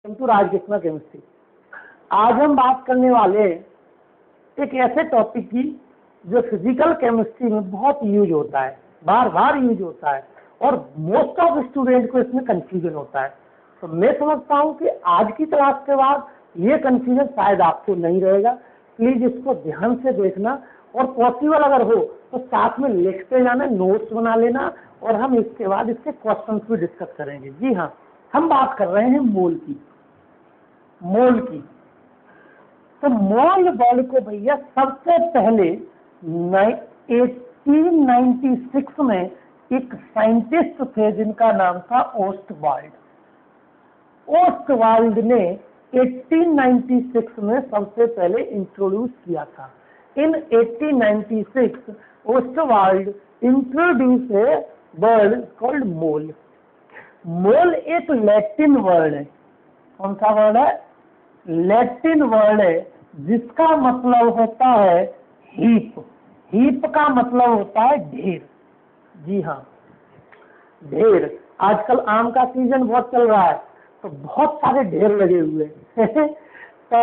To Rajkrishna chemistry. आज हम बात करने वाले हैं एक ऐसे टॉपिक की जो फिजिकल केमिस्ट्री में बहुत यूज होता है, बार बार यूज होता है और मोस्ट ऑफ स्टूडेंट को इसमें कंफ्यूजन होता है। तो मैं समझता हूँ कि आज की क्लास के बाद ये कंफ्यूजन शायद आपको नहीं रहेगा। प्लीज इसको ध्यान से देखना और पॉसिबल अगर हो तो साथ में लिखते जाना, नोट्स बना लेना और हम इसके बाद इसके क्वेश्चंस भी डिस्कस करेंगे। जी हाँ, हम बात कर रहे हैं मोल की। तो मोल बॉल को भैया सबसे पहले 1896 में एक साइंटिस्ट थे जिनका नाम था ओस्टवाल्ड ने 1896 में सबसे पहले इंट्रोड्यूस किया था। In 1896 Ostwald introduce a word called mole. Mole एक लैटिन वर्ड है। कौन सा वर्ड है? लैटिन वर्ड है जिसका मतलब होता है हीप। हीप का मतलब होता है ढेर। जी हाँ, ढेर। आजकल आम का सीजन बहुत चल रहा है तो बहुत सारे ढेर लगे हुए हैं तो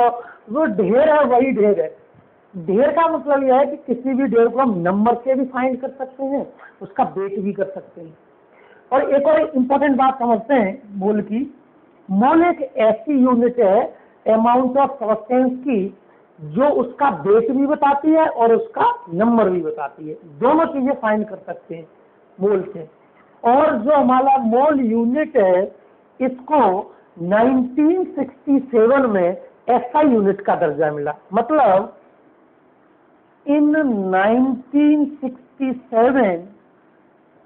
वो ढेर है, वही ढेर है। ढेर का मतलब यह है कि किसी भी ढेर को हम नंबर से भी फाइंड कर सकते हैं, उसका वेट भी कर सकते हैं। और एक और इम्पोर्टेंट बात समझते हैं मोल की। मोल एक ऐसी यूनिट है अमाउंट ऑफ सब्सटेंस की जो उसका वेट भी बताती है और उसका नंबर भी बताती है। दोनों चीजें फाइंड कर सकते हैं मोल से। और जो हमारा मोल यूनिट है इसको 1967 में एसआई यूनिट का दर्जा मिला। मतलब इन 1967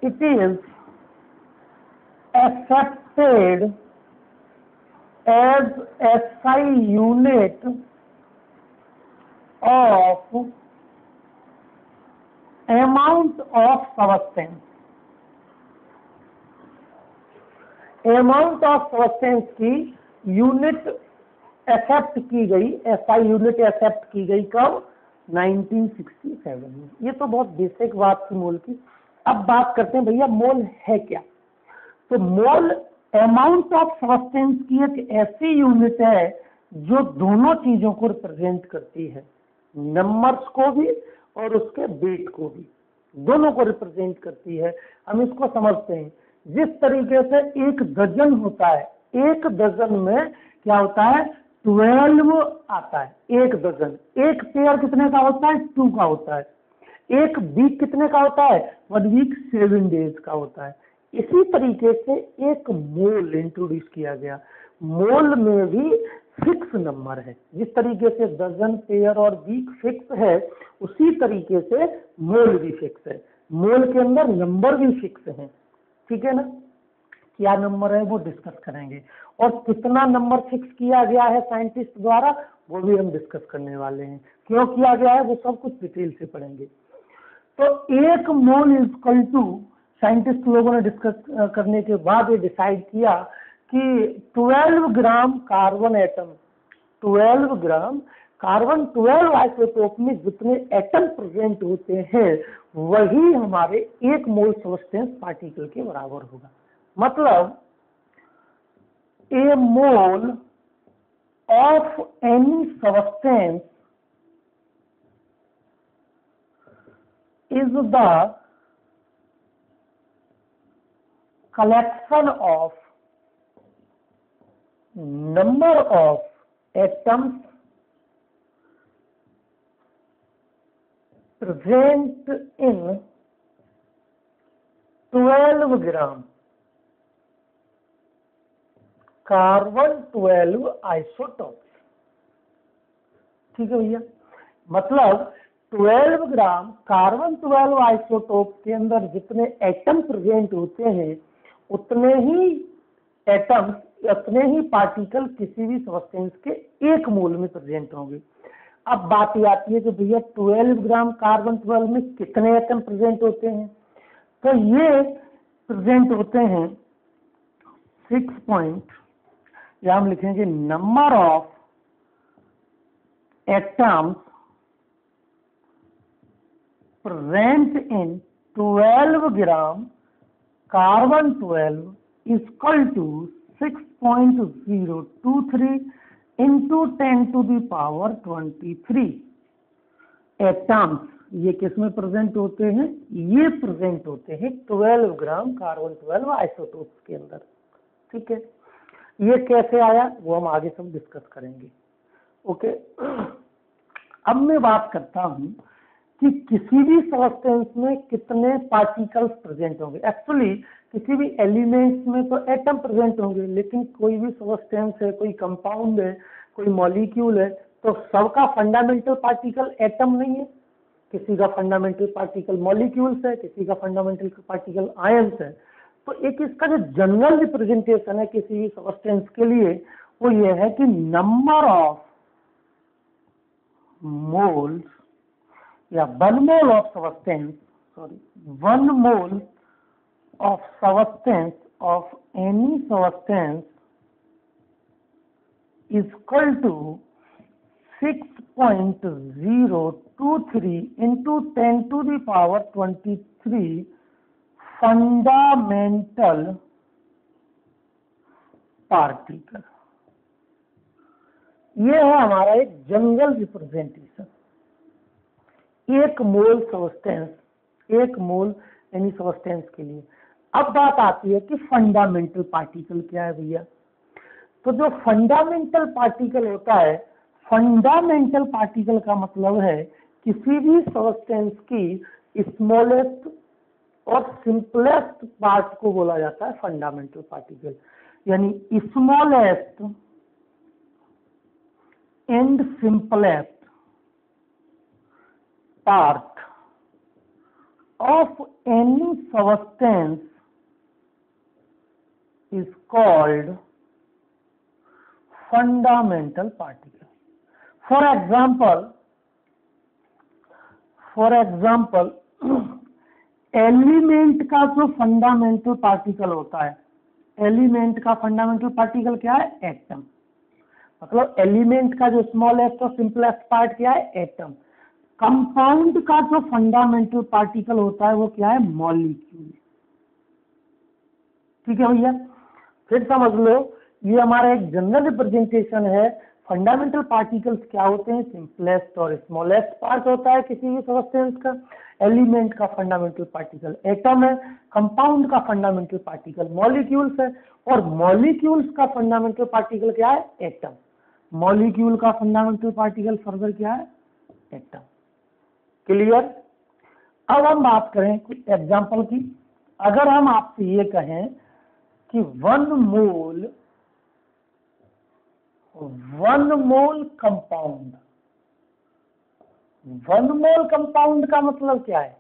it is accepted as SI unit of amount of substance। Amount of substance की यूनिट एक्सेप्ट की गई, एसआई यूनिट एक्सेप्ट की गई कब? 1967 में। ये तो बहुत बेसिक बात थी मोल की। अब बात करते हैं भैया मोल है क्या। तो मोल अमाउंट ऑफ सब्सटेंस की एक ऐसी यूनिट है जो दोनों चीजों को रिप्रेजेंट करती है, नंबर्स को भी और उसके वेट को भी, दोनों को रिप्रेजेंट करती है। हम इसको समझते हैं जिस तरीके से एक दर्जन होता है, एक दर्जन में क्या होता है? 12 आता है। एक दर्जन, एक पेयर कितने का होता है? 2 का होता है। एक वीक कितने का होता है? 1 वीक 7 डेज का होता है। इसी तरीके से एक मोल इंट्रोड्यूस किया गया। मोल में भी फिक्स नंबर है। जिस तरीके से दर्जन, पेयर और वीक फिक्स है उसी तरीके से मोल भी फिक्स है। मोल के अंदर नंबर भी फिक्स है। ठीक है ना? क्या नंबर है वो डिस्कस करेंगे और कितना नंबर फिक्स किया गया है साइंटिस्ट द्वारा वो भी हम डिस्कस करने वाले हैं। क्यों किया गया है वो सब कुछ डिटेल से पढ़ेंगे। तो एक मोल इक्वल टू, साइंटिस्ट लोगों ने डिस्कस करने के बाद ये डिसाइड किया कि 12 gram carbon atom, 12 gram carbon 12 isotope में जितने एटम प्रेजेंट होते हैं वही हमारे एक मोल सब्सटेंस पार्टिकल के बराबर होगा। मतलब a mole of any substance is the collection of number of atoms present in 12 gram carbon 12 isotopes. ठीक है भैया? मतलब 12 ग्राम कार्बन 12 आइसोटोप के अंदर जितने एटम प्रेजेंट होते हैं उतने ही एटम्स, उतने ही पार्टिकल किसी भी सब्सटेंस के एक मोल में प्रेजेंट होंगे। अब बात ये आती है कि भैया 12 ग्राम कार्बन 12 में कितने एटम प्रेजेंट होते हैं? तो ये प्रेजेंट होते हैं 6 पॉइंट, या हम लिखेंगे number of atoms present in 12 gram carbon 12 is equal to 6.023 into 10⁻23 atoms. ये किस में प्रेजेंट होते हैं? ये प्रेजेंट होते हैं 12 ग्राम कार्बन 12 आइसोटोप्स के अंदर। ठीक है, ये कैसे आया वो हम आगे सब डिस्कस करेंगे। ओके, अब मैं बात करता हूं कि किसी भी सब्सटेंस में कितने पार्टिकल्स प्रेजेंट होंगे। एक्चुअली किसी भी एलिमेंट्स में तो एटम प्रेजेंट होंगे, लेकिन कोई भी सब्सटेंस है, कोई कंपाउंड है, कोई मॉलिक्यूल है, तो सबका फंडामेंटल पार्टिकल एटम नहीं है। किसी का फंडामेंटल पार्टिकल मॉलिक्यूल्स है, किसी का फंडामेंटल पार्टिकल आयंस है। तो एक इसका जो जनरल रिप्रेजेंटेशन है किसी भी सब्सटेंस के लिए वो ये है कि नंबर ऑफ मोल्स या 1 mole of substance, sorry 1 mole of substance of any substance is equal to 6.023 into 10⁻23 fundamental particle। ये है हमारा एक जनरल रिप्रेजेंटेशन। एक मोल सब्सटेंस, एक मोल यानी सब्सटेंस के लिए। अब बात आती है कि फंडामेंटल पार्टिकल क्या है भैया। तो जो फंडामेंटल पार्टिकल होता है, फंडामेंटल पार्टिकल का मतलब है किसी भी सब्सटेंस की स्मॉलेस्ट और सिंपलेस्ट पार्ट को बोला जाता है फंडामेंटल पार्टिकल। यानी smallest and simplest part of any substance is called fundamental particle। For example element का जो फंडामेंटल पार्टिकल होता है, एलिमेंट का फंडामेंटल पार्टिकल क्या है? एटम। मतलब एलिमेंट का जो स्मॉलेस्ट और सिंपलेस्ट पार्ट क्या है? एटम। कंपाउंड का जो फंडामेंटल पार्टिकल होता है वो क्या है? मॉलिक्यूल। ठीक है भैया, फिर समझ लो ये हमारा एक जनरल रिप्रेजेंटेशन है। फंडामेंटल पार्टिकल्स क्या होते हैं? सिंपलेस्ट और स्मॉलेस्ट पार्ट होता है किसी भी सब्सटेंस का। एलिमेंट का फंडामेंटल पार्टिकल एटम है, कंपाउंड का फंडामेंटल पार्टिकल मॉलिक्यूल्स है, और मॉलिक्यूल्स का फंडामेंटल पार्टिकल क्या है? एटम। मॉलिक्यूल का फंडामेंटल पार्टिकल फर्दर क्या है? एटम। क्लियर? अब हम बात करें कुछ एग्जांपल की। अगर हम आपसे ये कहें कि 1 मोल कंपाउंड, 1 मोल कंपाउंड का मतलब क्या है?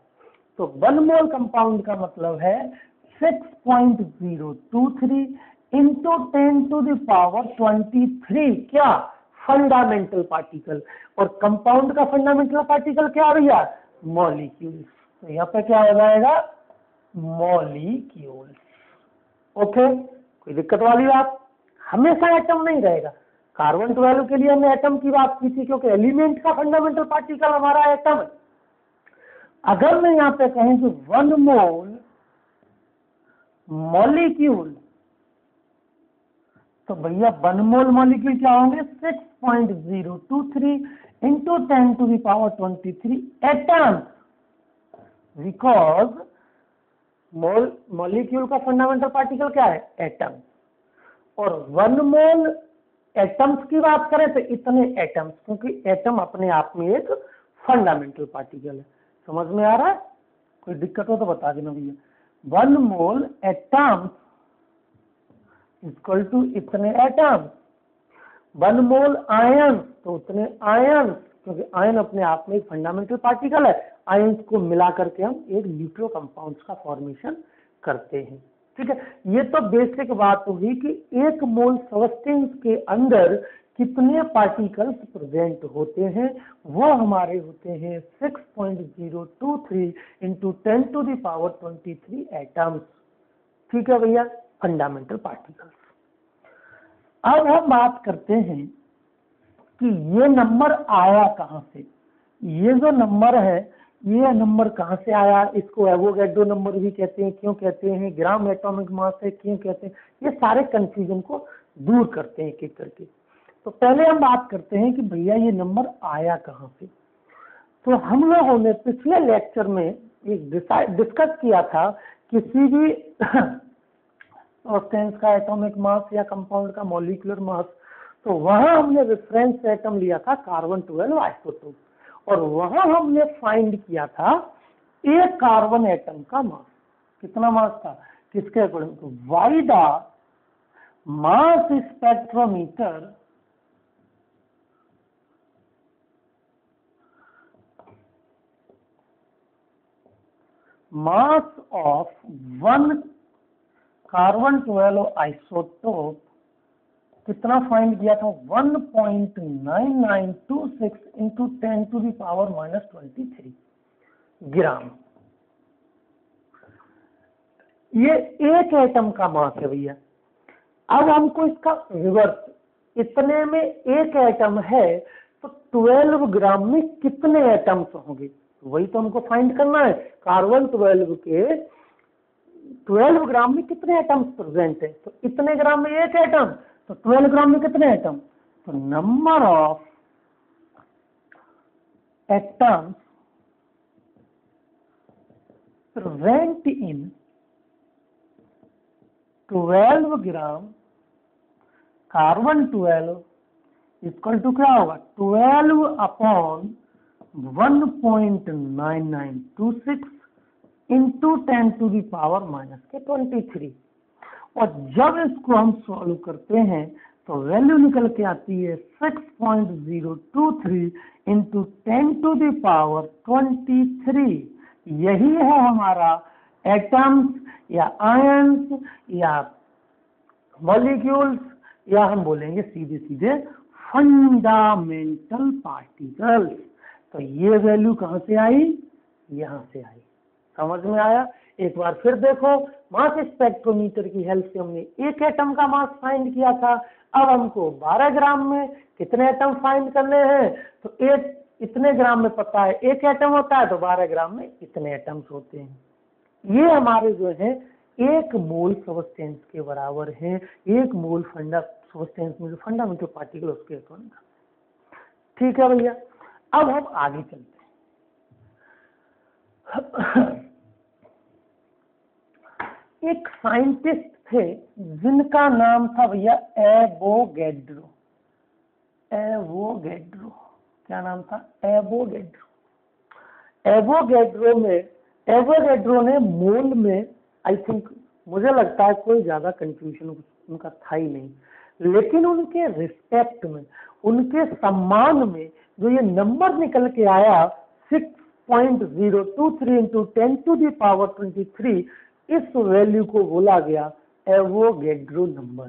तो 1 मोल कंपाउंड का मतलब है 6.023 इंटू 10⁻23 क्या? Fundamental particle. और कंपाउंड का फंडामेंटल पार्टिकल क्या भैया? मॉलिक्यूल। तो यहाँ पे क्या हो जाएगा? मॉलिक्यूल। ओके, कोई दिक्कत वाली बात? हमेशा एटम नहीं रहेगा। कार्बन 12 के लिए हमने एटम की बात की थी क्योंकि एलिमेंट का फंडामेंटल पार्टिकल हमारा एटम है। अगर मैं यहाँ पे कहूं कि 1 मोल मॉलिक्यूल, तो भैया 1 मोल मॉलिक्यूल क्या होंगे? 6.023 इंटू 10⁻23 एटम। बिकॉज मॉलिक्यूल का फंडामेंटल पार्टिकल क्या है? एटम। और 1 मोल एटम्स की बात करें तो इतने एटम्स, क्योंकि एटम अपने आप में एक फंडामेंटल पार्टिकल है। समझ में आ रहा है? कोई दिक्कत हो तो बता देना भैया। 1 मोल एटम्स इक्वल टू इतने एटम। 1 मोल आयन तो उतने आयन, क्योंकि आयन अपने आप में एक फंडामेंटल पार्टिकल है। आयंस को मिला करके हम एक न्यूक्लियो कंपाउंड्स का फॉर्मेशन करते हैं। ठीक है, ये तो बेसिक बात होगी कि 1 मोल सब्सटेंस के अंदर कितने पार्टिकल्स प्रेजेंट होते हैं। वो हमारे होते हैं 6.023 इंटू 10⁻23 एटम्स। ठीक है भैया, फंडामेंटल पार्टिकल्स। अब हम बात करते हैं कि ये नंबर आया कहां से। ये जो नंबर है ये नंबर कहाँ से आया, इसको एवोगैड्रो नंबर भी कहते हैं, क्यों कहते हैं, ग्राम एटॉमिक मास है क्यों कहते हैं, ये सारे कंफ्यूजन को दूर करते हैं एक एक करके। तो पहले हम बात करते हैं कि भैया ये नंबर आया कहाँ से। तो हम लोगों ने पिछले लेक्चर में एक डिस्कस किया था किसी भी सब्सटेंस का एटॉमिक मास या कंपाउंड का मॉलिक्यूलर मास, तो वहां हमने रेफरेंस एटम लिया था कार्बन 12 आइसोटोप, और वहां हमने फाइंड किया था एक कार्बन एटम का मास। कितना मास था, किसके अकॉर्डिंग, तो why the mass spectrometer mass of one carbon 12 isotope कितना फाइंड किया था, 1.9926 इंटू 10⁻⁻23 ग्राम। ये एक एटम का मास है भैया। अब हमको इसका रिवर्स, इतने में एक एटम है तो 12 ग्राम में कितने एटम्स होंगे, वही तो हमको फाइंड करना है। कार्बन 12 के 12 ग्राम में कितने एटम्स प्रेजेंट है, तो इतने ग्राम में एक एटम, तो 12 ग्राम में कितने एटम, तो number of atoms present in 12 gram carbon 12 equal to क्या होगा, 12/1.9926 इंटू 10⁻⁻23। और जब इसको हम सॉल्व करते हैं तो वैल्यू निकल के आती है 6.023 इंटू 10⁻23। यही है हमारा एटम्स या आयंस या मॉलिक्यूल्स, या हम बोलेंगे सीधे सीधे फंडामेंटल पार्टिकल्स। तो ये वैल्यू कहाँ से आई, यहाँ से आई। समझ में आया। एक बार फिर देखो, मास स्पेक्ट्रोमीटर की हेल्प से हमने एक एटम का मास फाइंड किया था। अब हमको 12 ग्राम में कितने एटम फाइंड करने हैं, तो एक इतने ग्राम में पता है एक एटम होता है, तो 12 ग्राम में इतने एटम्स होते हैं। ये हमारे जो है एक मोल सब्सटेंस के बराबर है, एक मोल सब्सटेंस में जो फंडामेंटल पार्टिकल उसके अकॉर्डिंग। ठीक है भैया, अब हम आगे चलते हैं। एक साइंटिस्ट थे जिनका नाम था भैया एवोगैड्रो। एवोगैड्रो, क्या नाम था, एवोगैड्रो। एवोगैड्रो ने मोल में, आई थिंक मुझे लगता है कोई ज्यादा कंफ्यूजन उनका था ही नहीं, लेकिन उनके रिस्पेक्ट में, उनके सम्मान में जो ये नंबर निकल के आया 6.023 इंटू 10⁻23, इस वैल्यू को बोला गया एवोगैड्रो नंबर।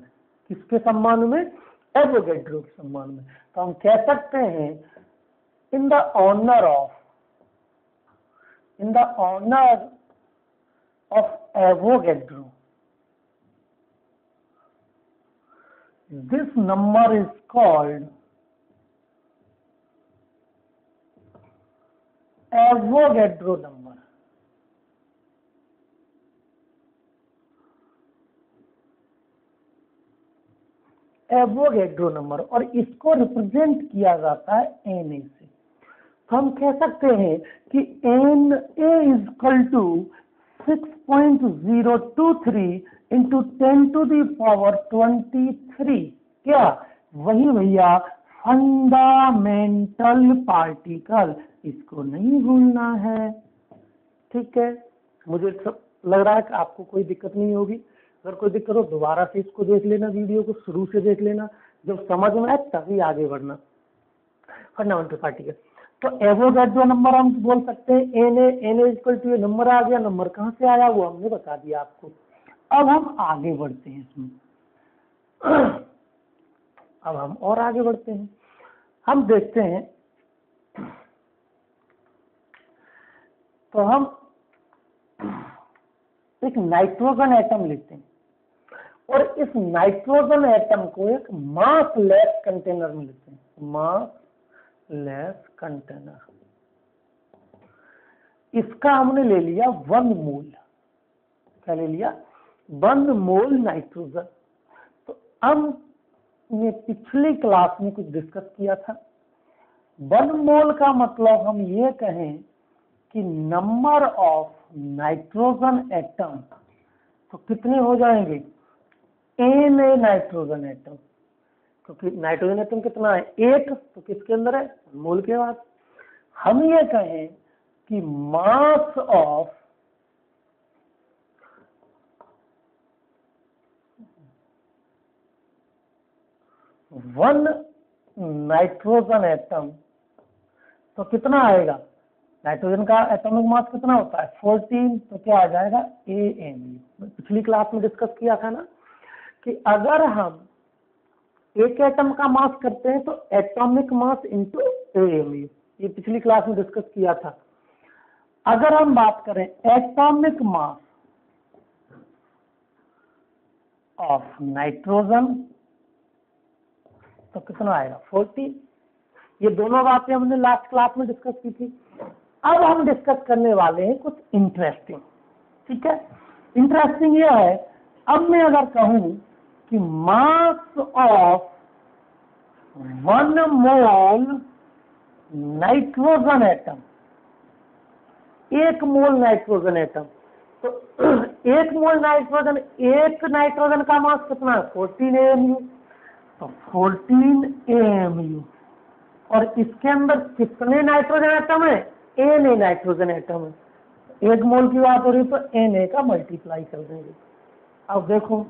किसके सम्मान में, एवोगैड्रो के सम्मान में। तो हम कह सकते हैं in the honour of Avogadro, this number is called Avogadro number. Avogadro number, और इसको रिप्रेजेंट किया जाता है Na से। तो हम कह सकते हैं कि Na इक्वल टू 6.023 इंटू 10⁻23। क्या, वही भैया फंडामेंटल पार्टिकल, इसको नहीं भूलना है। ठीक है, मुझे सब लग रहा है कि आपको कोई दिक्कत नहीं होगी। अगर कोई दिक्कत हो दोबारा से इसको देख लेना, वीडियो को शुरू से देख लेना, जब समझ में आए तभी आगे बढ़ना। फंडामेंटल पार्टिकल, तो एवोगैड्रो नंबर हम बोल सकते हैं Na इक्वल टू, ये नंबर आ गया। नंबर कहाँ से आया वो हमने बता दिया आपको। अब हम आगे बढ़ते हैं इसमें। अब हम और आगे बढ़ते हैं, हम देखते हैं। तो हम एक नाइट्रोजन एटम लेते हैं और इस नाइट्रोजन एटम को एक मास लेस कंटेनर में लेते हैं। मास लेस कंटेनर, इसका हमने ले लिया 1 मोल। क्या ले लिया? 1 मोल नाइट्रोजन। तो हमने पिछली क्लास में कुछ डिस्कस किया था। 1 मोल का मतलब हम ये कहें कि नंबर ऑफ नाइट्रोजन एटम, तो कितने हो जाएंगे? n नाइट्रोजन एटम, क्योंकि नाइट्रोजन एटम कितना है? 1, तो किसके अंदर है? मोल के बाद। हम ये कहें कि mass of one nitrogen atom, तो कितना आएगा? नाइट्रोजन का एटॉमिक मास कितना होता है? 14। तो क्या आ जाएगा? AMU। पिछली क्लास में डिस्कस किया था ना कि अगर हम एक एटम का मास करते हैं तो एटॉमिक मास इंटू AMU, ये पिछली क्लास में डिस्कस किया था। अगर हम बात करें एटॉमिक मास ऑफ नाइट्रोजन, तो कितना आएगा? 40। ये दोनों बातें हमने लास्ट क्लास में डिस्कस की थी। अब हम डिस्कस करने वाले हैं कुछ इंटरेस्टिंग। ठीक है, इंटरेस्टिंग ये है, अब मैं अगर कहूं कि mass of 1 mole nitrogen atom, 1 mole nitrogen atom, तो 1 मोल नाइट्रोजन, एक नाइट्रोजन का मास कितना है? 14 AMU। तो 14 AMU, और इसके अंदर कितने नाइट्रोजन एटम है? Na नाइट्रोजन एटम है। 1 मोल की बात हो रही है तो Na का मल्टीप्लाई कर देंगे। अब देखो,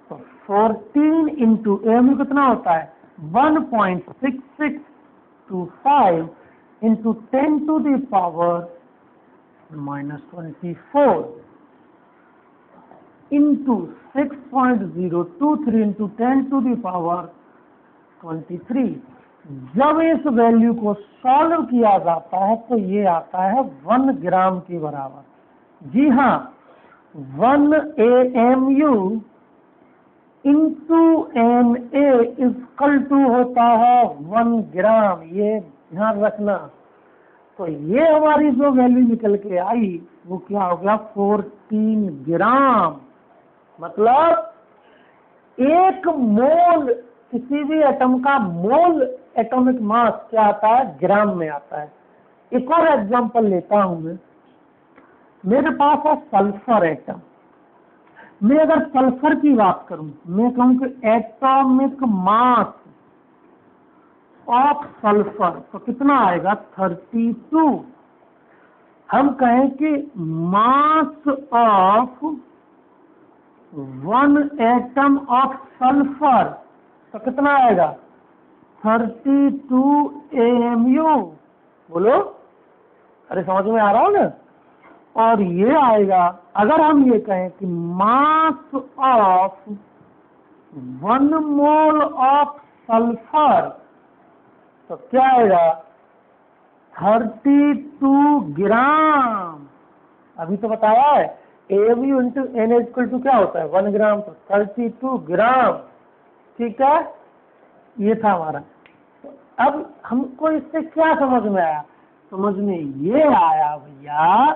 तो 14 इंटू AMU कितना होता है? 1.6625 into 10 to the power -24 into 6.023 into 10 to the power 23। जब इस वैल्यू को सॉल्व किया जाता है तो ये आता है 1 ग्राम के बराबर। जी हाँ, 1 AMU into Na equal to होता है 1 ग्राम। ये ध्यान रखना। तो ये हमारी जो वैल्यू निकल के आई वो क्या हो गया? 14 ग्राम। मतलब 1 मोल, किसी भी एटम का मोल एटॉमिक मास क्या आता है? ग्राम में आता है। एक और एग्जांपल लेता हूं मैं। मेरे पास है सल्फर एटम। मैं अगर सल्फर की बात करूं, मैं कहूं कि एटॉमिक मास ऑफ सल्फर, तो कितना आएगा? 32। हम कहें कि mass of 1 atom of sulphur, तो कितना आएगा? 32 AMU। बोलो, अरे समझ में आ रहा है ना? और ये आएगा, अगर हम ये कहें कि mass of 1 mole of sulphur, तो क्या आएगा? 32 ग्राम। अभी तो बताया है AMU into Na equal to क्या होता है? 1 ग्राम। तो 32 ग्राम। ठीक है, ये था हमारा। तो अब हमको इससे क्या समझ में आया? समझ में ये आया भैया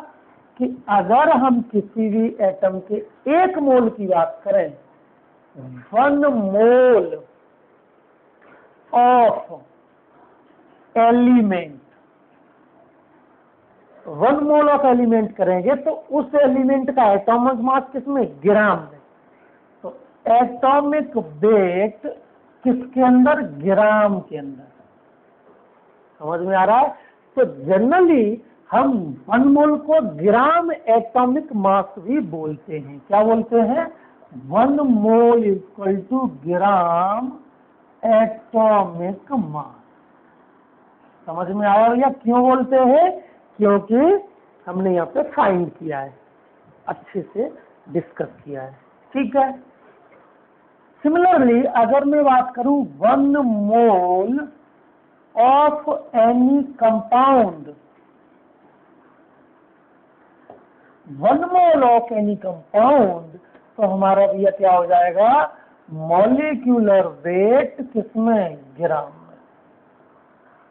कि अगर हम किसी भी एटम के 1 मोल की बात करें, 1 mole of element, 1 mole of element करेंगे तो उस एलिमेंट का एटॉमिक मास किसमें? ग्राम में। तो एटॉमिक वेट किसके अंदर? ग्राम के अंदर। समझ में आ रहा है? तो जनरली हम 1 मोल को ग्राम एटॉमिक मास भी बोलते हैं। क्या बोलते हैं? 1 mole equal to gram atomic mass. समझ में आया भैया क्यों बोलते हैं? क्योंकि हमने यहाँ पे फाइंड किया है, अच्छे से डिस्कस किया है। ठीक है। सिमिलरली अगर मैं बात करूं 1 मोल of any compound, 1 mole of any compound, तो हमारा भैया क्या हो जाएगा? मॉलिक्यूलर वेट किसमें? ग्राम में।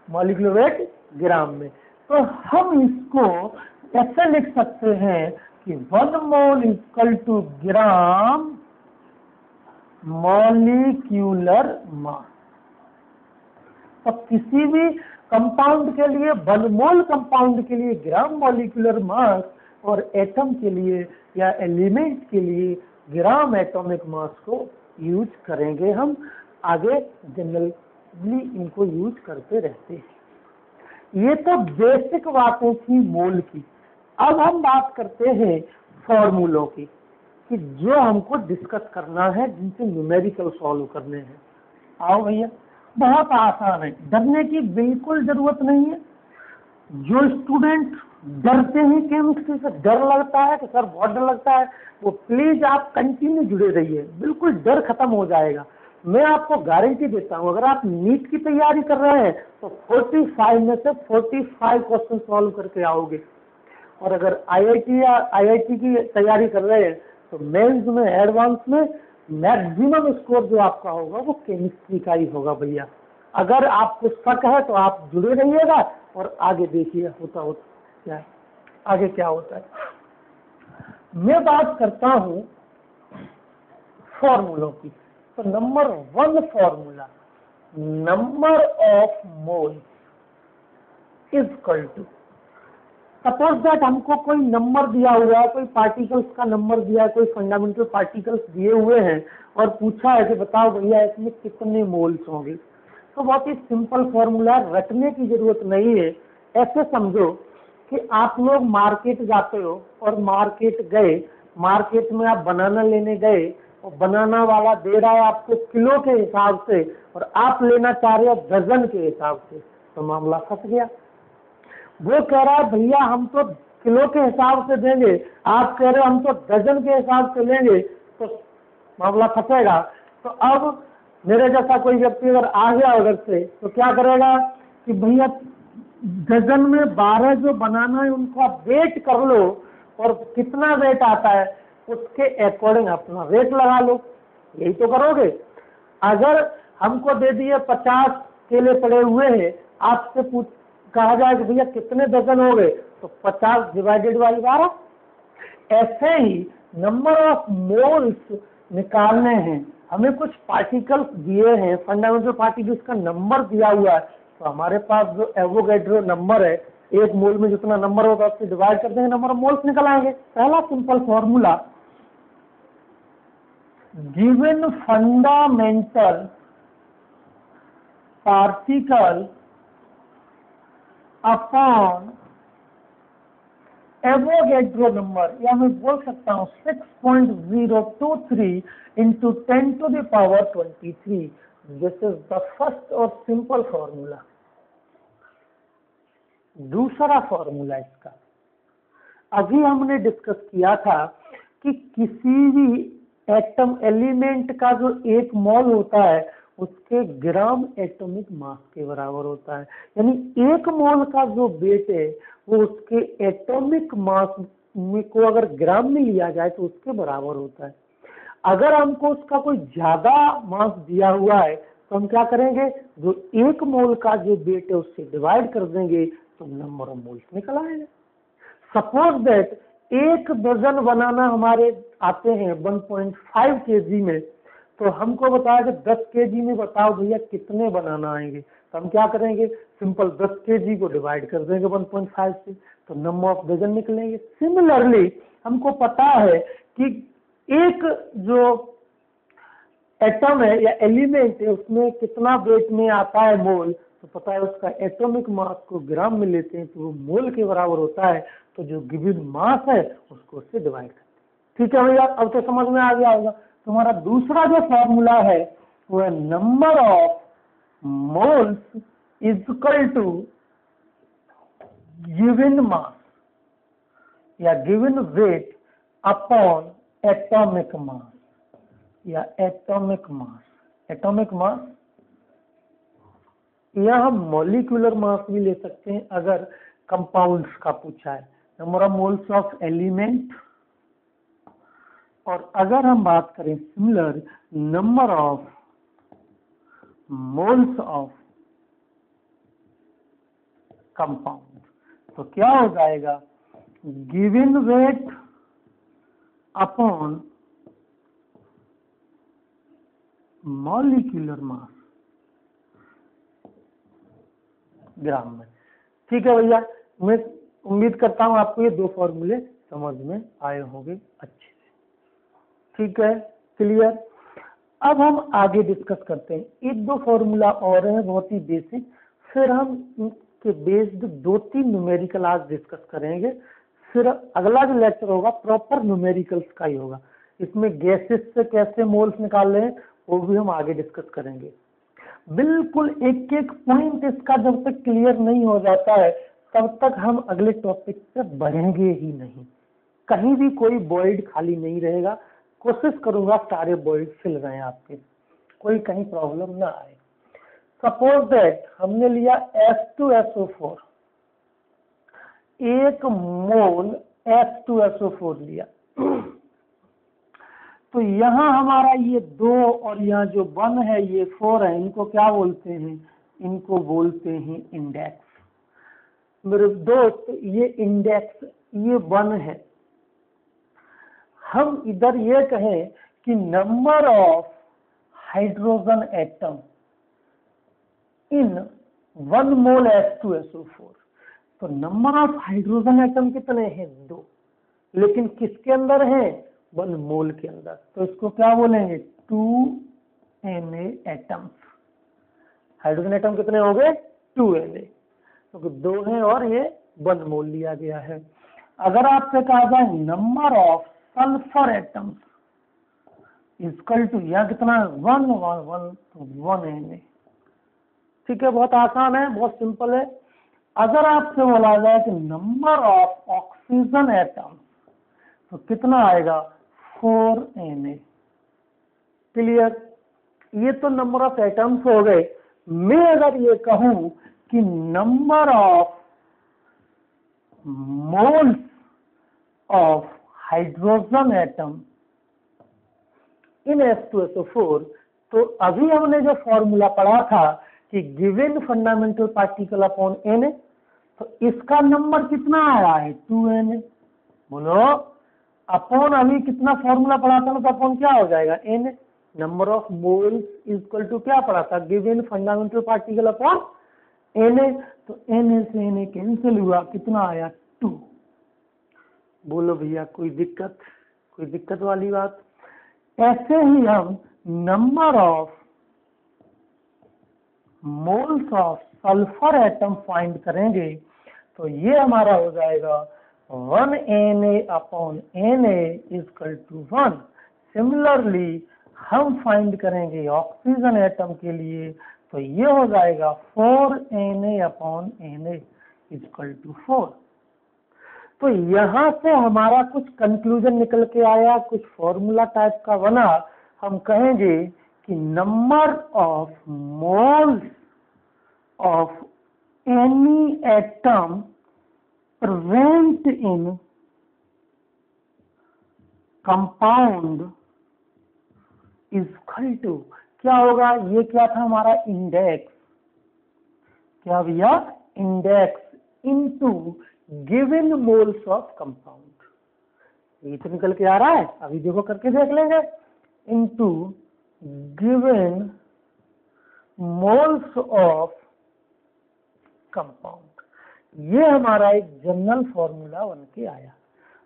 मॉलिक्यूलर वेट ग्राम में। तो हम इसको ऐसे लिख सकते हैं कि 1 mole equal to gram molecular mass. तो किसी भी कंपाउंड के लिए 1 मोल कंपाउंड के लिए ग्राम मॉलिक्यूलर मास और एटम के लिए या एलिमेंट के लिए ग्राम एटॉमिक मास को यूज करेंगे हम। आगे जनरली इनको यूज करते रहते हैं। ये तो बेसिक बातों की मोल की। अब हम बात करते हैं फॉर्मूलों की, कि जो हमको डिस्कस करना है, जिनसे न्यूमेरिकल सॉल्व करने हैं। आओ भैया, बहुत आसान है, डरने की बिल्कुल जरूरत नहीं है। जो स्टूडेंट डरते हैं केमिस्ट्री से, डर लगता है कि सर बहुत डर लगता है, वो प्लीज आप कंटिन्यू जुड़े रहिए, बिल्कुल डर खत्म हो जाएगा। मैं आपको गारंटी देता हूँ, अगर आप नीट की तैयारी कर रहे हैं तो 45 में से 45 क्वेश्चन सॉल्व करके आओगे। और अगर आईआईटी की तैयारी कर रहे हैं तो मेंस में, एडवांस में मैक्सिमम स्कोर जो आपका होगा वो केमिस्ट्री का ही होगा भैया। अगर आपको शक है तो आप जुड़े रहिएगा और आगे देखिए होता क्या है, आगे क्या होता है। मैं बात करता हूं फॉर्मूलों की। तो number 1 formula, number of moles is equal to, suppose that हमको कोई नंबर दिया हुआ है, कोई पार्टिकल्स का नंबर दिया है, कोई फंडामेंटल पार्टिकल्स दिए हुए हैं और पूछा है कि बताओ भैया इसमें कितने मोल्स होंगे। तो बहुत ही सिंपल फॉर्मूला, रटने की जरूरत नहीं है। ऐसे समझो कि आप लोग मार्केट जाते हो और मार्केट गए, मार्केट में आप बनाना लेने गए और बनाना वाला दे रहा है आपको किलो के हिसाब से और आप लेना चाह रहे हो दर्जन के हिसाब से, तो मामला फंस गया। वो कह रहा है भैया हम तो किलो के हिसाब से देंगे, आप कह रहे हो हम तो दर्जन के हिसाब से लेंगे, तो मामला फंसेगा। तो अब मेरे जैसा कोई व्यक्ति अगर आ गया उधर से तो क्या करेगा कि भैया डजन में 12 जो बनाना है उनका वेट कर लो और कितना वेट आता है उसके अकॉर्डिंग अपना रेट लगा लो। यही तो करोगे। अगर हमको दे दिए 50 केले पड़े हुए हैं, आपसे कहा जाए कि भैया कितने दर्जन हो गए, तो 50 डिवाइडेड बाई 12। ऐसे ही नंबर ऑफ मोल्स निकालने हैं। हमें कुछ पार्टिकल्स दिए हैं, फंडामेंटल पार्टिकल्स का नंबर दिया हुआ है, तो हमारे पास जो एवोगैड्रो नंबर है, एक मोल में जितना नंबर होगा उससे डिवाइड कर देंगे, नंबर ऑफ मोल्स निकल आएंगे। पहला simple formula, given fundamental particle upon Avogadro number, या मैं बोल सकता हूँ 6.023 into 10 to the power 23। This is the first और सिंपल फॉर्मूला। दूसरा फॉर्मूला इसका, अभी हमने डिस्कस किया था कि किसी भी एटम एलिमेंट का जो 1 मोल होता है उसके ग्राम एटॉमिक मास के बराबर होता है। यानी 1 मोल का जो वेट है वो उसके एटॉमिक मास में को अगर ग्राम में लिया जाए तो उसके बराबर होता है। अगर हमको उसका कोई ज्यादा मास दिया हुआ है तो हम क्या करेंगे, जो 1 मोल का जो वेट है उससे डिवाइड कर देंगे तो नंबर ऑफ मोल्स निकल आएगा। सपोज दैट 1 दर्जन बनाना हमारे आते हैं 1.5 kg में, तो हमको बताया कि 10 kg में बताओ भैया कितने बनाना आएंगे, तो हम क्या करेंगे, सिंपल 10 kg को डिवाइड कर देंगे 1.5 से, तो नंबर ऑफ डजन निकलेंगे। सिमिलरली हमको पता है कि एक जो एटम है या एलिमेंट है उसमें कितना वेट में आता है मोल, तो पता है उसका एटॉमिक मास को ग्राम में लेते हैं तो वो मोल के बराबर होता है, तो जो गिवन मास है उसको उससे डिवाइड करते हैं। ठीक है भैया, अब तो समझ में आ गया होगा। तुम्हारा दूसरा जो फॉर्मूला है वो है number of moles is equal to given mass या given weight upon atomic mass या एटॉमिक मास। एटॉमिक मास या हम मॉलिक्यूलर मास भी ले सकते हैं अगर कंपाउंड्स का पूछा है, number of moles of element. और अगर हम बात करें similar number of moles of compound, तो क्या हो जाएगा, given weight upon molecular mass gram में। ठीक है भैया, मैं उम्मीद करता हूं आपको ये दो फॉर्मूले समझ में आए होंगे अच्छे से। ठीक है, क्लियर। अब हम आगे डिस्कस करते हैं, एक दो फॉर्मूला और है बहुत ही बेसिक, फिर हम के बेस्ड 2-3 न्यूमेरिकल आज डिस्कस करेंगे। फिर अगला जो लेक्चर होगा प्रॉपर न्यूमेरिकल्स का ही होगा, इसमें गैसेस से कैसे मोल्स निकाल रहे हैं वो भी हम आगे डिस्कस करेंगे। बिल्कुल एक एक पॉइंट इसका जब तक क्लियर नहीं हो जाता है तब तक हम अगले टॉपिक पे बढ़ेंगे ही नहीं। कहीं भी कोई बॉइड खाली नहीं रहेगा, कोशिश करूंगा सारे बॉइड फिल रहे हैं आपके, कोई कहीं प्रॉब्लम ना आए। सपोज दैट हमने लिया H2SO4, 1 मोल H2SO4 लिया तो यहाँ हमारा ये 2 और यहाँ जो 1 है ये 4 है, इनको क्या बोलते हैं, इनको बोलते हैं इंडेक्स। मेरे दोस्त ये इंडेक्स ये 1 है। हम इधर ये कहें कि number of hydrogen atom in 1 mole H2SO4, तो नंबर ऑफ हाइड्रोजन एटम कितने हैं, 2, लेकिन किसके अंदर है, 1 मोल के अंदर, तो इसको क्या बोलेंगे, 2Na एटम्स। हाइड्रोजन एटम कितने हो गए, 2Na, क्योंकि 2 है और ये 1 मोल लिया गया है। अगर आपसे कहा जाए number of sulphur atoms equal to, यह कितना, 1 ठीक है, बहुत आसान है, बहुत सिंपल है। अगर आपसे बोला जाए कि नंबर ऑफ ऑक्सीजन एटम्स तो कितना आएगा, 4Na। क्लियर, ये तो नंबर ऑफ एटम्स हो गए। मैं अगर ये कहूं कि number of moles of hydrogen atom in H2SO4, तो अभी हमने जो फॉर्मूला पढ़ा था कि given fundamental particle upon Na, तो इसका नंबर कितना आया है, 2Na। बोलो, अपॉन अभी कितना फॉर्मूला पढ़ा था ना, तो अपॉन क्या हो जाएगा, Na। Number of moles equal to क्या पढ़ा था, given fundamental particle upon Na, तो Na से Na कैंसिल हुआ, कितना आया, 2। बोलो भैया कोई दिक्कत वाली बात। ऐसे ही हम number of moles of sulphur atom find करेंगे, तो ये हमारा हो जाएगा 1Na upon Na equal to 1। Similarly हम फाइंड करेंगे ऑक्सीजन एटम के लिए, तो ये हो जाएगा 4Na upon Na equal to 4। तो यहाँ से हमारा कुछ कंक्लूजन निकल के आया, कुछ फॉर्मूला टाइप का बना। हम कहेंगे कि number of moles of any atom present in compound equal to, क्या होगा, ये क्या था हमारा इंडेक्स, क्या भैया, index into given moles of compound. ये तो निकल के आ रहा है, अभी देखो करके देख लेंगे, into given moles of compound. ये हमारा एक जनरल फॉर्मूला बन के आया।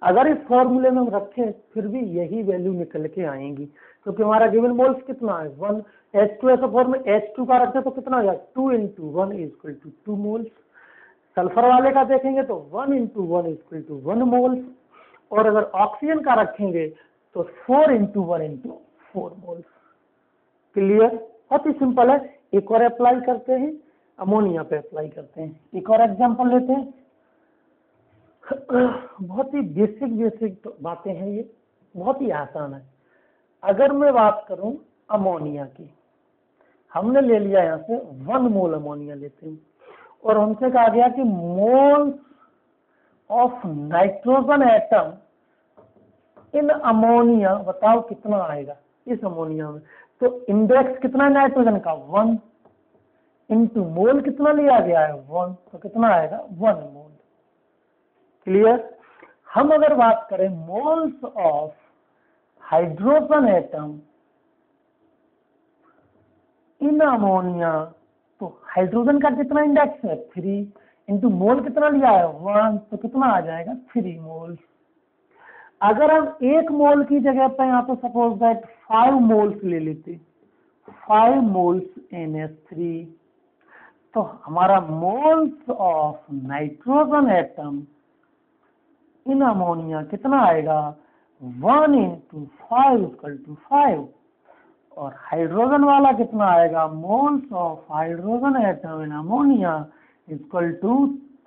अगर इस फॉर्मूले में हम रखें फिर भी यही वैल्यू निकल के आएंगी, क्योंकि हमारा गिवन मोल्स कितना है, 1। H2SO4 में H2 का रखते तो कितना हो जाएगा, 2 × 1 इक्वल टू 2 मोल्स। सल्फर वाले का देखेंगे तो 1 × 1 इक्वल टू 1 मोल्स, और अगर ऑक्सीजन का रखेंगे तो 4 × 1 × 4 मोल्स। क्लियर, बहुत ही सिंपल है। एक और अप्लाई करते हैं, अमोनिया पे अप्लाई करते हैं। एक और एग्जांपल लेते हैं, बहुत ही बेसिक बातें हैं ये, बहुत ही आसान है। अगर मैं बात करूं अमोनिया की, हमने ले लिया यहाँ से 1 मोल अमोनिया लेते हैं, और हमसे कहा गया कि mole of nitrogen atom in ammonia, बताओ कितना आएगा इस अमोनिया में। तो इंडेक्स कितना है नाइट्रोजन का, 1 इंटू मोल कितना लिया गया है, 1, तो कितना आएगा, 1 मोल। क्लियर। हम अगर बात करें moles of hydrogen atom in ammonia, तो हाइड्रोजन का कितना इंडेक्स है 3 इंटू मोल कितना लिया है 1, तो कितना आ जाएगा 3 मोल्स। अगर हम 1 मोल की जगह पे यहाँ पे सपोज दैट 5 मोल्स ले लेते, 5 मोल्स NH3, तो हमारा moles of nitrogen atom in ammonia कितना आएगा 1 इंटू 5 इक्वल टू 5, और हाइड्रोजन वाला कितना आएगा moles of hydrogen atom in ammonia equal to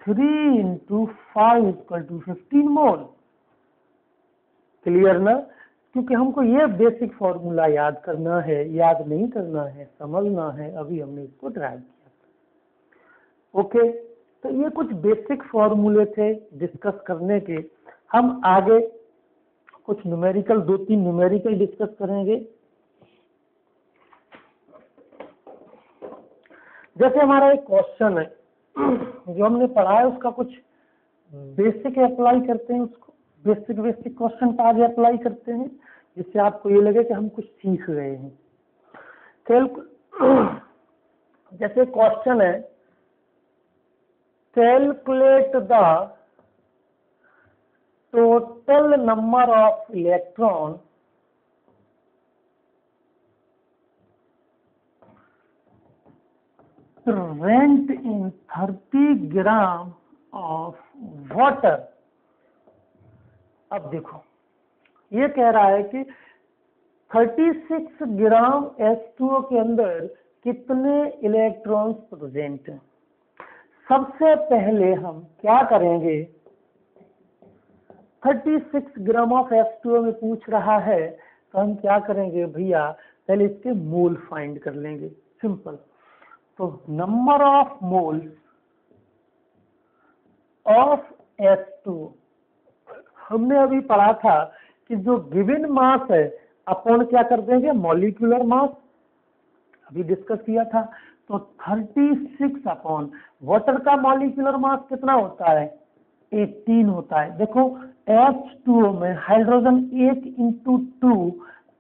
3 into 5 equal to 15 mole. Clear ना? क्योंकि हमको ये बेसिक फॉर्मूला याद करना है, याद नहीं करना है, समझना है, अभी हमने इसको ड्राइव किया। ओके, तो ये कुछ बेसिक फॉर्मूले थे डिस्कस करने के। हम आगे कुछ न्यूमेरिकल 2-3 न्यूमेरिकल डिस्कस करेंगे। जैसे हमारा एक क्वेश्चन है जो हमने पढ़ा है, उसका कुछ बेसिक अप्लाई करते हैं, उसको बेसिक क्वेश्चन पर आगे अप्लाई करते हैं, जिससे आपको ये लगे कि हम कुछ सीख रहे हैं। जैसे क्वेश्चन है, calculate the total number of electron present in 30 gram of water. अब देखो, ये कह रहा है कि 36 ग्राम H2O के अंदर कितने इलेक्ट्रॉन्स प्रेजेंट हैं। सबसे पहले हम क्या करेंगे, 36 ग्राम ऑफ H2O में पूछ रहा है, तो हम क्या करेंगे भैया, पहले इसके मोल फाइंड कर लेंगे, सिंपल। तो number of moles of H2O, हमने अभी पढ़ा था कि जो गिवन मास है अपॉन क्या कर देंगे मॉलिक्यूलर मास, अभी डिस्कस किया था। तो 36 अपॉन वाटर का मॉलिक्यूलर मास कितना होता है 18 होता है। देखो H2O में हाइड्रोजन 1 इंटू 2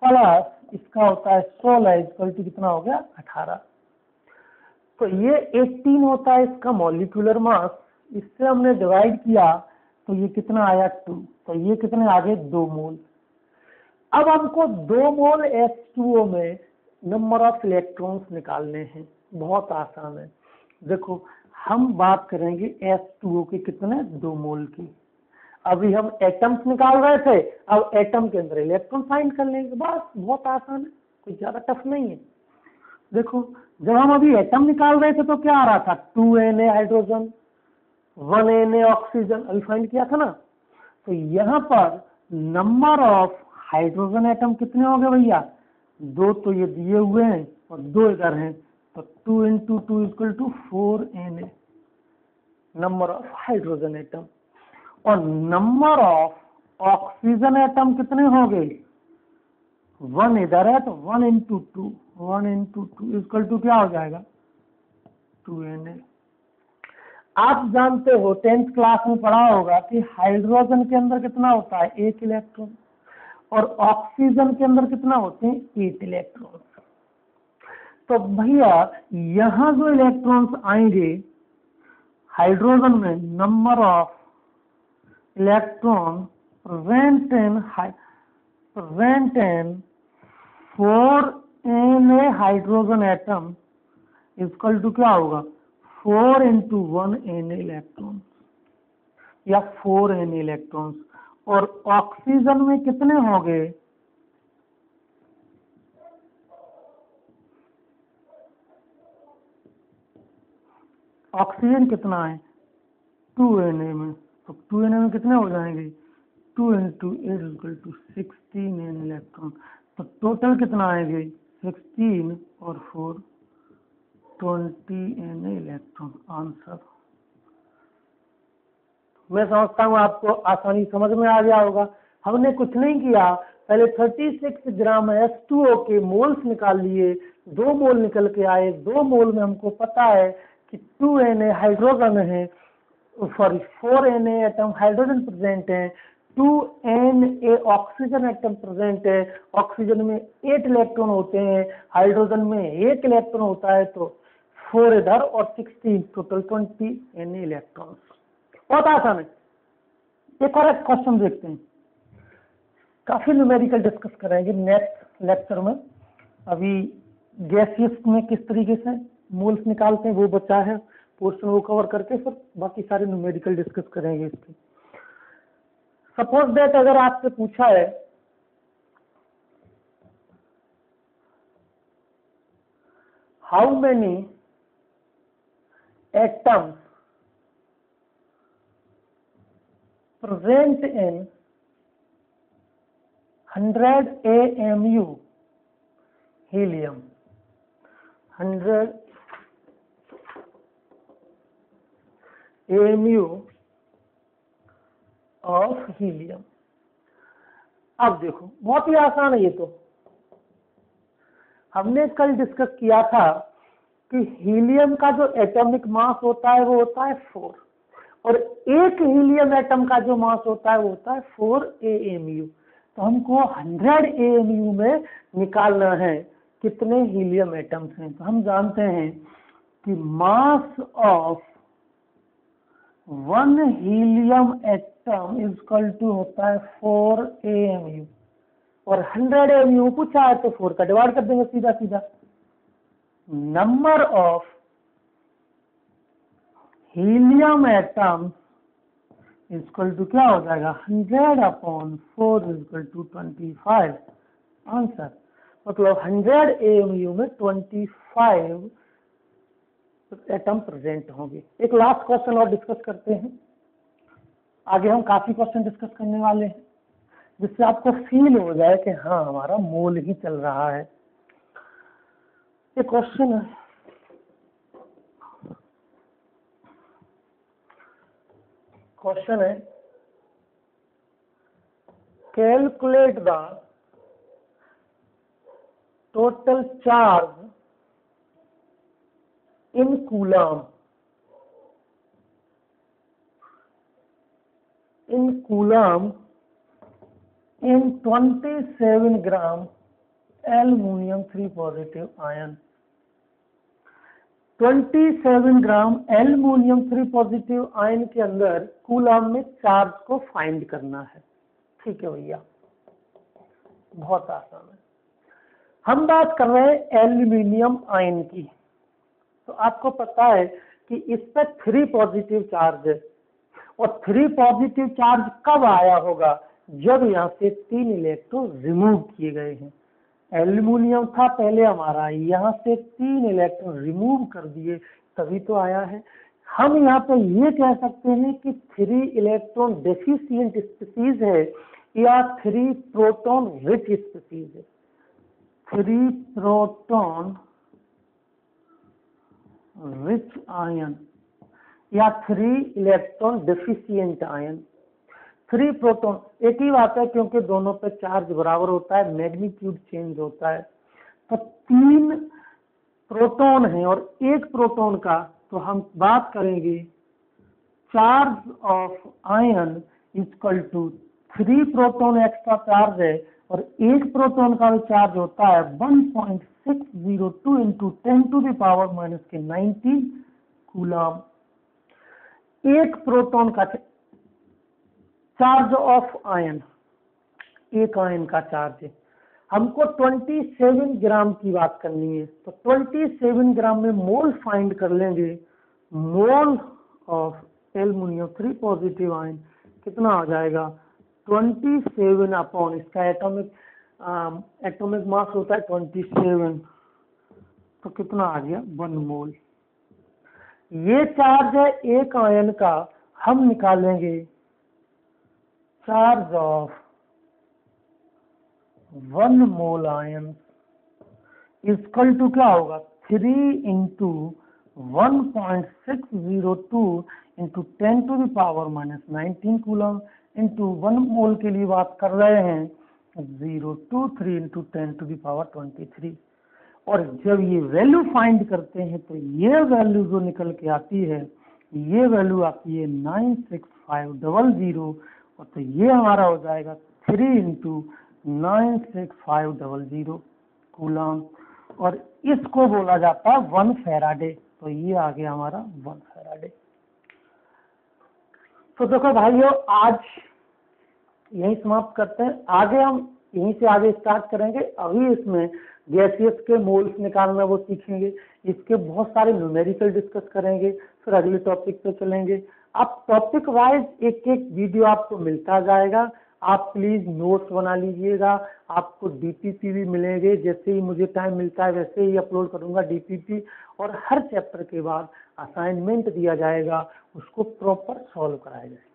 प्लस इसका होता है 16 इक्वल टू कितना हो गया 18। तो ये 18 होता है इसका मॉलिक्यूलर मास, इससे हमने डिवाइड किया तो ये कितना आया 2, तो ये कितने आ गए 2 मोल। अब हमको 2 मोल H2O में नंबर ऑफ इलेक्ट्रॉन्स निकालने हैं, बहुत आसान है। देखो हम बात करेंगे H2O के कितने 2 मोल की। अभी हम एटम्स निकाल रहे थे, अब एटम के अंदर इलेक्ट्रॉन फाइंड कर लेंगे, बस बहुत आसान है, कुछ ज्यादा टफ नहीं है। देखो जब हम अभी एटम निकाल रहे थे तो क्या आ रहा था 2Na हाइड्रोजन 1Na ऑक्सीजन, अभी फाइंड किया था ना। तो यहाँ पर नंबर ऑफ हाइड्रोजन एटम कितने हो गए भैया 2, तो ये दिए हुए हैं और 2 इधर हैं, तो 2 into 2 equal to 4Na number of hydrogen atom. और नंबर ऑफ ऑक्सीजन एटम कितने हो गए 1 इधर है, तो 1 इंटू 2 इक्वल टू क्या हो जाएगा 2Na। आप जानते हो 10th क्लास में पढ़ा होगा कि हाइड्रोजन के अंदर कितना होता है 1 इलेक्ट्रॉन, और ऑक्सीजन के अंदर कितना होते हैं 8 इलेक्ट्रॉन। तो भैया यहाँ जो इलेक्ट्रॉन्स आएंगे हाइड्रोजन में, number of electron present in 4Na hydrogen atom equal to क्या होगा 4 इंटू 1Na इलेक्ट्रॉन या 4Na इलेक्ट्रॉन्स। और ऑक्सीजन में कितने हो गए ऑक्सीजन कितना है 2Na में, तो 2Na में कितने हो जाएंगे 2 into 8 equal to 16Na electron. तो टोटल कितना आएंगे 16 और 4 20Na इलेक्ट्रॉन आंसर। मैं समझता हूँ आपको आसानी समझ में आ गया होगा। हमने कुछ नहीं किया, पहले 36 ग्राम H2O के मोल्स निकाल लिए, 2 मोल निकल के आए। 2 मोल में हमको पता है कि 2Na हाइड्रोजन है, sorry 4Na atom hydrogen present है, 2n A oxygen atom present है, ऑक्सीजन में 8 इलेक्ट्रॉन होते हैं, हाइड्रोजन में 1 इलेक्ट्रॉन होता है, तो 4 इधर और 16 टोटल 20 n इलेक्ट्रॉन। बहुत आसान है। एक और एक क्वेश्चन देखते हैं, काफी न्यूमेरिकल डिस्कस करेंगे नेक्स्ट लेक्चर में। अभी गैसियस में किस तरीके से मोल्स निकालते हैं वो बचा है पोर्शन, वो कवर करके फिर बाकी सारे न्यूमेरिकल डिस्कस करेंगे इसके। सपोज दैट अगर आपसे पूछा है how many atoms present in 100 AMU helium, 100 AMU of helium. अब देखो बहुत ही आसान है ये तो, हमने कल डिस्कस किया था कि हीलियम का जो एटॉमिक मास होता है वो होता है 4, और एक हीलियम एटम का जो मास होता है वो होता है 4 AMU। तो हमको 100 AMU में निकालना है कितने हीलियम एटम्स हैं। तो हम जानते हैं कि mass of 1 helium atom is equal to होता है 4 AMU, और 100 AMU पूछा है तो 4 का डिवाइड कर देंगे सीधा सीधा। Number of helium atom equal to क्या हो जाएगा 100 अपॉन 4 इक्वल टू 25। आंसर मतलब 100 AMU में 25 एटम प्रेजेंट होंगे। एक लास्ट क्वेश्चन और डिस्कस करते हैं, आगे हम काफी क्वेश्चन डिस्कस करने वाले हैं जिससे आपको फील हो जाए कि हाँ हमारा मोल ही चल रहा है। एक क्वेश्चन है, calculate the total charge in coulomb in 27 gram aluminium 3 positive ion। 27 gram aluminium 3 positive ion के अंदर कूलम में चार्ज को फाइंड करना है। ठीक है भैया, बहुत आसान है। हम बात कर रहे हैं एल्यूमिनियम आयन की, तो आपको पता है कि इस पर 3 पॉजिटिव चार्ज है, और 3 पॉजिटिव चार्ज कब आया होगा जब यहाँ से 3 इलेक्ट्रॉन रिमूव किए गए हैं। एल्यूमिनियम था पहले हमारा, यहाँ से 3 इलेक्ट्रॉन रिमूव कर दिए तभी तो आया है। हम यहाँ पे ये कह सकते हैं कि 3 इलेक्ट्रॉन डेफिशिएंट स्पीसीज है या 3 प्रोटॉन रिच स्पीसीज है। 3 प्रोटॉन रिच आयन या 3 इलेक्ट्रॉन डेफिशिएंट आयन। 3 प्रोटॉन एक ही बात है क्योंकि दोनों पे चार्ज बराबर होता है, मैग्नीट्यूड चेंज होता है। तो 3 प्रोटॉन है और 1 प्रोटॉन का, तो हम बात करेंगे charge of ion equal to 3 proton extra charge है और 1 प्रोटॉन का चार्ज होता है 1.602 इंटू 10⁻⁻19 कूलम। 1 प्रोटॉन का चार्ज ऑफ आयन, एक आयन का चार्ज है। हमको 27 ग्राम की बात करनी है, तो 27 ग्राम में मोल फाइंड कर लेंगे। Mole of aluminium 3 positive ion कितना हो जाएगा 27 अपॉन इसका एटॉमिक मास होता है 27, तो कितना आ गया 1 मोल। ये चार्ज है एक आयन का, हम निकालेंगे charge of 1 mole ion equal to क्या होगा 3 into 1.602 into 10⁻⁻19 coulomb into 1 mole के लिए बात कर रहे हैं 023 इंटू 10⁻23। और जब ये वैल्यू फाइंड करते हैं तो ये वैल्यू जो निकल के आती है, ये वैल्यू आती है 96500, तो ये हमारा हो जाएगा 3 × 96500 कूलम, और इसको बोला जाता है 1 फैराडे। तो ये आ गया हमारा 1 फैराडे। तो देखो भाइयों, आज यही समाप्त करते हैं। आगे हम यहीं से आगे स्टार्ट करेंगे। अभी इसमें गैसियस के मोल्स निकालना वो सीखेंगे, इसके बहुत सारे न्यूमेरिकल डिस्कस करेंगे, फिर अगले टॉपिक पे चलेंगे। आप टॉपिक वाइज एक एक वीडियो आपको मिलता जाएगा, आप प्लीज नोट्स बना लीजिएगा। आपको डीपीपी भी मिलेंगे, जैसे ही मुझे टाइम मिलता है वैसे ही अपलोड करूंगा डीपीपी, और हर चैप्टर के बाद असाइनमेंट दिया जाएगा, उसको प्रॉपर सॉल्व कराया जाएगा।